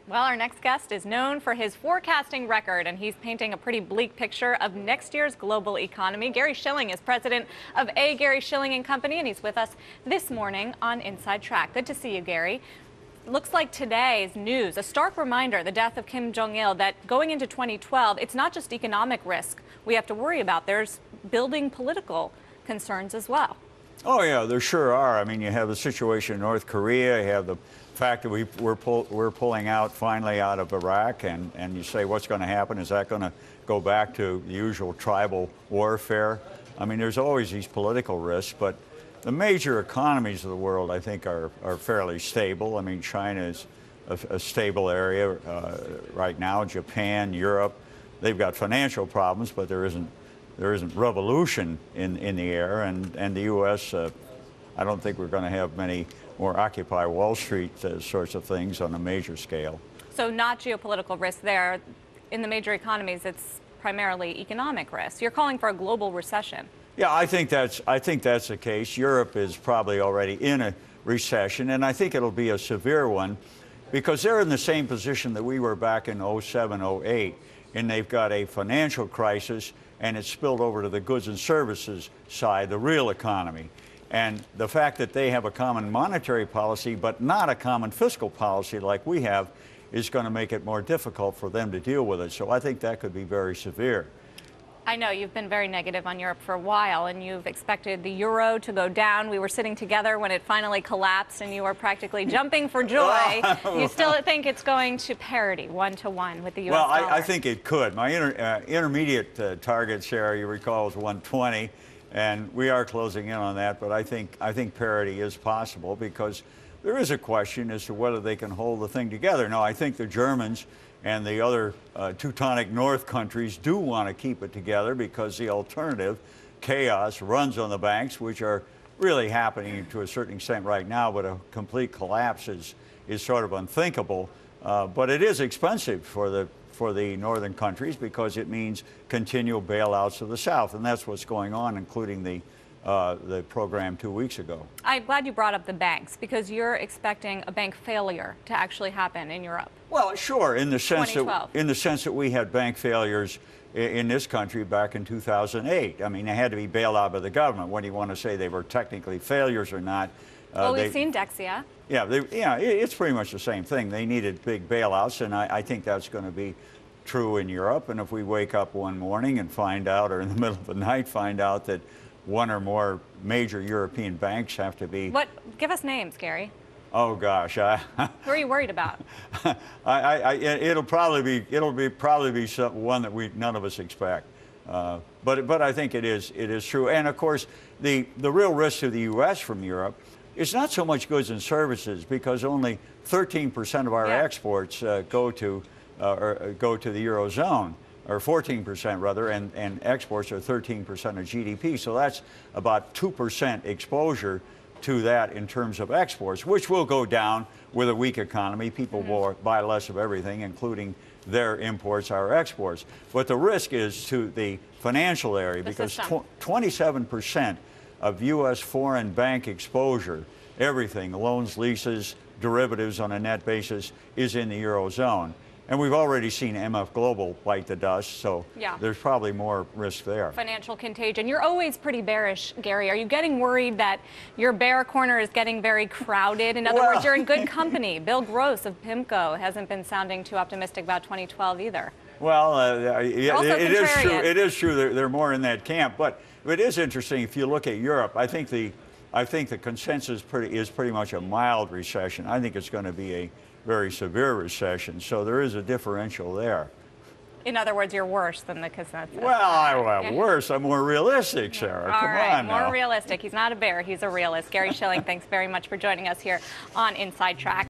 Well, our next guest is known for his forecasting record, and he's painting a pretty bleak picture of next year's global economy. Gary Shilling is president of A. Gary Shilling and Company, and he's with us this morning on InsideTrack. Good to see you, Gary. Looks like today's news, a stark reminder, the death of Kim Jong-il, that going into 2012, it's not just economic risk we have to worry about. There's building political concerns as well. Oh, yeah, there sure are. I mean, you have the situation in North Korea, you have the fact that we're pulling out finally out of Iraq, and you say, what's going to happen? Is that going to go back to the usual tribal warfare? I mean, there's always these political risks, but the major economies of the world, I think, are fairly stable. I mean, China is a stable area right now. Japan, Europe, they've got financial problems, but there isn't revolution in the air, and the U.S., I don't think we're going to have many more Occupy Wall Street sorts of things on a major scale. So not geopolitical risk there. In the major economies, it's primarily economic risk. You're calling for a global recession. Yeah, I think that's the case. Europe is probably already in a recession, and I think it'll be a severe one because they're in the same position that we were back in 07, 08, and they've got a financial crisis, and it's spilled over to the goods and services side, the real economy. And the fact that they have a common monetary policy but not a common fiscal policy like we have is going to make it more difficult for them to deal with it. So I think that could be very severe. I know you've been very negative on Europe for a while, and you've expected the euro to go down. We were sitting together when it finally collapsed, and you were practically jumping for joy. You still think it's going to parity, 1-to-1 with the U.S. dollar? Well, I think it could. My intermediate target share, you recall, is 120, and we are closing in on that. But I think parity is possible because there is a question as to whether they can hold the thing together. Now, I think the Germans and the other Teutonic North countries do want to keep it together because the alternative, chaos, runs on the banks, which are really happening to a certain extent right now, but a complete collapse is sort of unthinkable. But it is expensive for the northern countries because it means continual bailouts of the South, and that's what's going on, including the program 2 weeks ago. I'm glad you brought up the banks because you're expecting a bank failure to actually happen in Europe. Well, sure, in the sense that we had bank failures in this country back in 2008. I mean, they had to be bailed out by the government. Whether you want to say they were technically failures or not. Well, we've seen Dexia. Yeah, it's pretty much the same thing. They needed big bailouts, and I think that's going to be true in Europe. And if we wake up one morning and find out, or in the middle of the night find out that one or more major European banks have to be... Give us names, Gary. Oh gosh, who are you worried about? It'll probably be one that none of us expect. But I think it is true. And of course, the real risk to the U.S. from Europe is not so much goods and services because only 13% of our exports go to the Eurozone. Or 14% rather, and exports are 13% of GDP. So that's about 2% exposure to that in terms of exports, which will go down with a weak economy. People will buy less of everything, including their imports, our exports. But the risk is to the financial area because 27% of U.S. foreign bank exposure, everything, loans, leases, derivatives on a net basis, is in the Eurozone. And we've already seen MF Global bite the dust, so there's probably more risk there. Financial contagion. You're always pretty bearish, Gary. Are you getting worried that your bear corner is getting very crowded? In other words, you're in good company. Bill Gross of PIMCO hasn't been sounding too optimistic about 2012 either. Well, it is true they're more in that camp. But it is interesting if you look at Europe. I think the consensus is pretty much a mild recession. I think it's going to be a very severe recession, so there is a differential there. In other words, you're worse than the consensus. Well, worse. I'm more realistic, Sarah. Come on now. More realistic. He's not a bear. He's a realist. Gary Shilling, thanks very much for joining us here on InsideTrack.